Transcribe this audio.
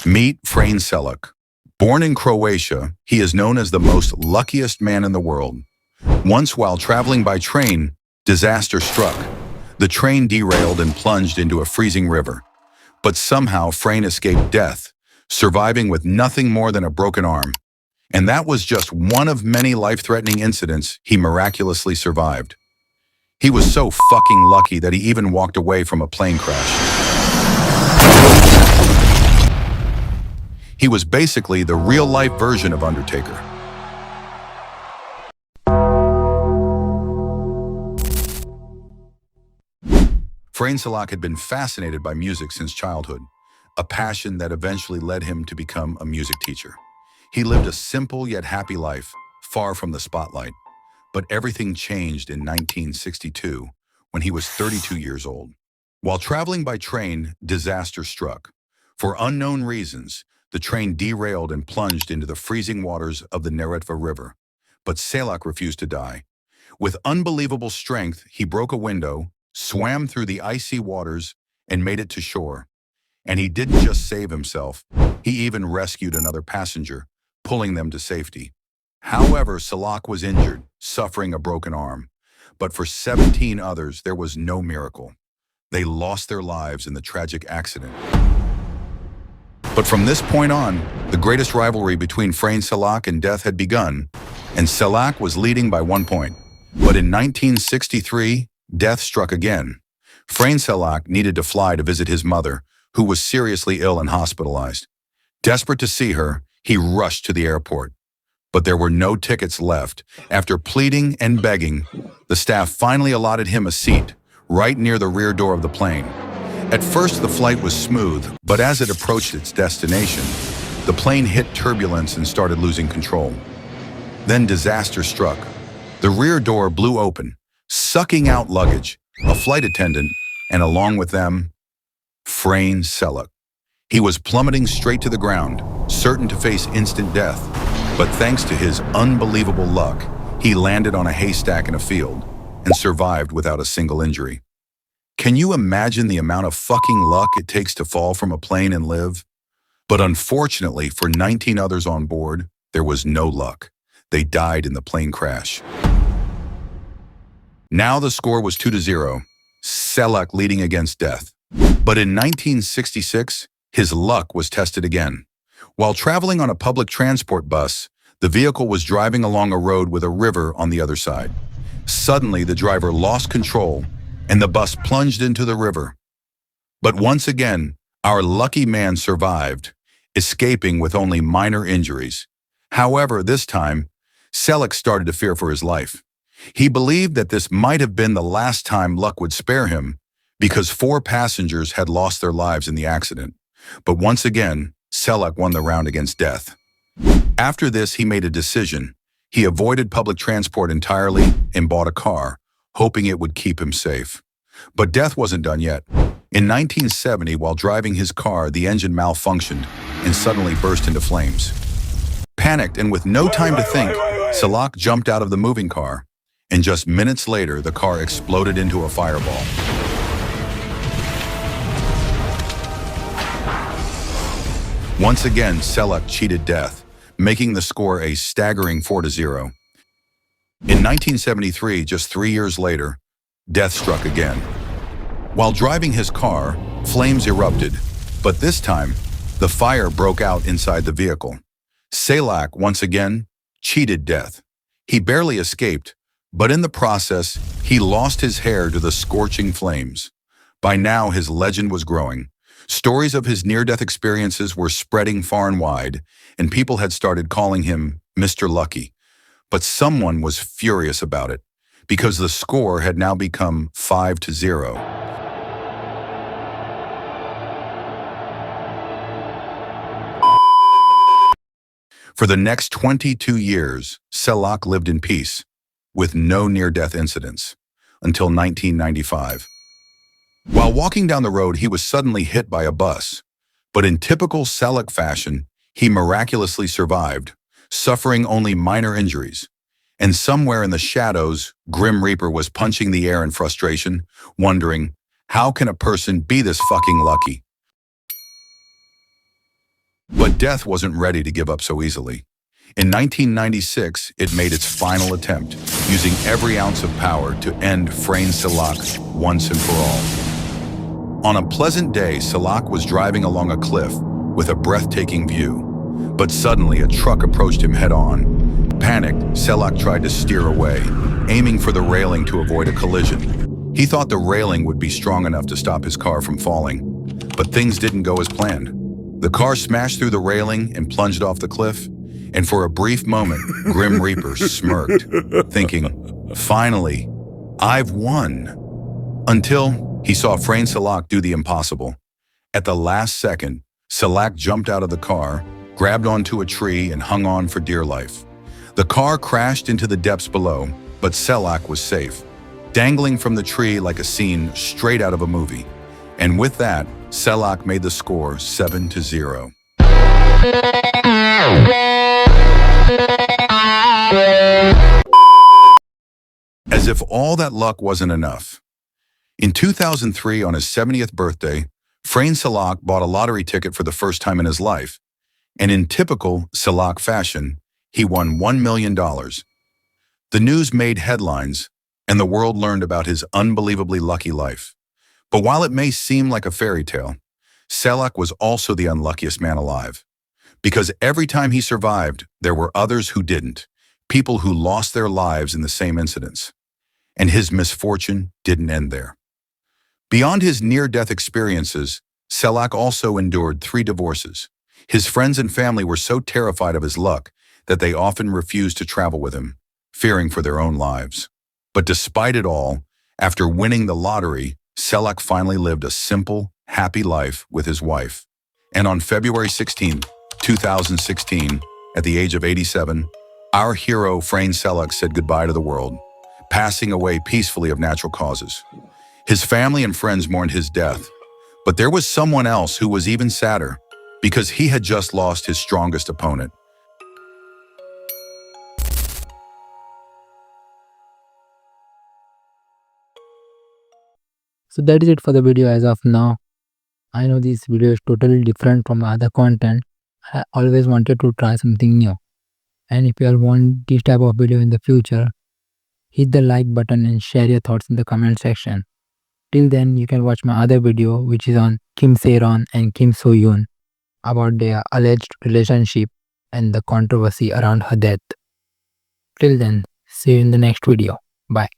Meet Frane Selak. Born in Croatia, he is known as the most luckiest man in the world. Once while traveling by train, disaster struck. The train derailed and plunged into a freezing river. But somehow Frane escaped death, surviving with nothing more than a broken arm. And that was just one of many life-threatening incidents he miraculously survived. He was so fucking lucky that he even walked away from a plane crash. He was basically the real-life version of Undertaker. Frane Selak had been fascinated by music since childhood, a passion that eventually led him to become a music teacher. He lived a simple yet happy life, far from the spotlight. But everything changed in 1962, when he was 32 years old. While traveling by train, disaster struck. For unknown reasons, the train derailed and plunged into the freezing waters of the Neretva River. But Selak refused to die. With unbelievable strength, he broke a window, swam through the icy waters, and made it to shore. And he didn't just save himself, he even rescued another passenger, pulling them to safety. However, Selak was injured, suffering a broken arm. But for 17 others, there was no miracle. They lost their lives in the tragic accident. But from this point on, the greatest rivalry between Frane Selak and death had begun, and Selak was leading by 1 point. But in 1963, death struck again. Frane Selak needed to fly to visit his mother, who was seriously ill and hospitalized. Desperate to see her, he rushed to the airport. But there were no tickets left. After pleading and begging, the staff finally allotted him a seat, right near the rear door of the plane. At first, the flight was smooth, but as it approached its destination, the plane hit turbulence and started losing control. Then disaster struck. The rear door blew open, sucking out luggage, a flight attendant, and along with them, Frane Selak. He was plummeting straight to the ground, certain to face instant death. But thanks to his unbelievable luck, he landed on a haystack in a field and survived without a single injury. Can you imagine the amount of fucking luck it takes to fall from a plane and live? But unfortunately for 19 others on board, there was no luck. They died in the plane crash. Now the score was 2-0, Selak leading against death. But in 1966, his luck was tested again. While traveling on a public transport bus, the vehicle was driving along a road with a river on the other side. Suddenly, the driver lost control, and the bus plunged into the river. But once again, our lucky man survived, escaping with only minor injuries. However, this time, Selak started to fear for his life. He believed that this might have been the last time luck would spare him, because 4 passengers had lost their lives in the accident. But once again, Selak won the round against death. After this, he made a decision. He avoided public transport entirely and bought a car, hoping it would keep him safe. But death wasn't done yet. In 1970, while driving his car, the engine malfunctioned and suddenly burst into flames. Panicked and with no time to think, Selak jumped out of the moving car, and just minutes later, the car exploded into a fireball. Once again, Selak cheated death, making the score a staggering 4-0. In 1973, just 3 years later, death struck again. While driving his car, flames erupted, but this time, the fire broke out inside the vehicle. Selak, once again, cheated death. He barely escaped, but in the process, he lost his hair to the scorching flames. By now, his legend was growing. Stories of his near-death experiences were spreading far and wide, and people had started calling him Mr. Lucky. But someone was furious about it, because the score had now become 5-0. For the next 22 years, Selak lived in peace, with no near-death incidents, until 1995. While walking down the road, he was suddenly hit by a bus. But in typical Selak fashion, he miraculously survived, suffering only minor injuries. And somewhere in the shadows, Grim Reaper was punching the air in frustration, wondering, how can a person be this fucking lucky? But death wasn't ready to give up so easily. In 1996, it made its final attempt, using every ounce of power to end Frane Selak once and for all. On a pleasant day, Selak was driving along a cliff with a breathtaking view. But suddenly, a truck approached him head-on. Panicked, Selak tried to steer away, aiming for the railing to avoid a collision. He thought the railing would be strong enough to stop his car from falling, but things didn't go as planned. The car smashed through the railing and plunged off the cliff, and for a brief moment, Grim Reaper smirked, thinking, "Finally, I've won." Until he saw Frane Selak do the impossible. At the last second, Selak jumped out of the car, grabbed onto a tree, and hung on for dear life. The car crashed into the depths below, but Selak was safe, dangling from the tree like a scene straight out of a movie. And with that, Selak made the score 7-0. As if all that luck wasn't enough. In 2003, on his 70th birthday, Frane Selak bought a lottery ticket for the first time in his life, and in typical Selak fashion, he won $1 million. The news made headlines, and the world learned about his unbelievably lucky life. But while it may seem like a fairy tale, Selak was also the unluckiest man alive. Because every time he survived, there were others who didn't, people who lost their lives in the same incidents. And his misfortune didn't end there. Beyond his near-death experiences, Selak also endured 3 divorces. His friends and family were so terrified of his luck that they often refused to travel with him, fearing for their own lives. But despite it all, after winning the lottery, Selak finally lived a simple, happy life with his wife. And on February 16, 2016, at the age of 87, our hero Frane Selak said goodbye to the world, passing away peacefully of natural causes. His family and friends mourned his death, but there was someone else who was even sadder, because he had just lost his strongest opponent. So that is it for the video as of now. I know this video is totally different from other content. I always wanted to try something new. And if you all want this type of video in the future, hit the like button and share your thoughts in the comment section. Till then, you can watch my other video which is on Kim Se-ron and Kim So-yoon about their alleged relationship and the controversy around her death. Till then, see you in the next video. Bye.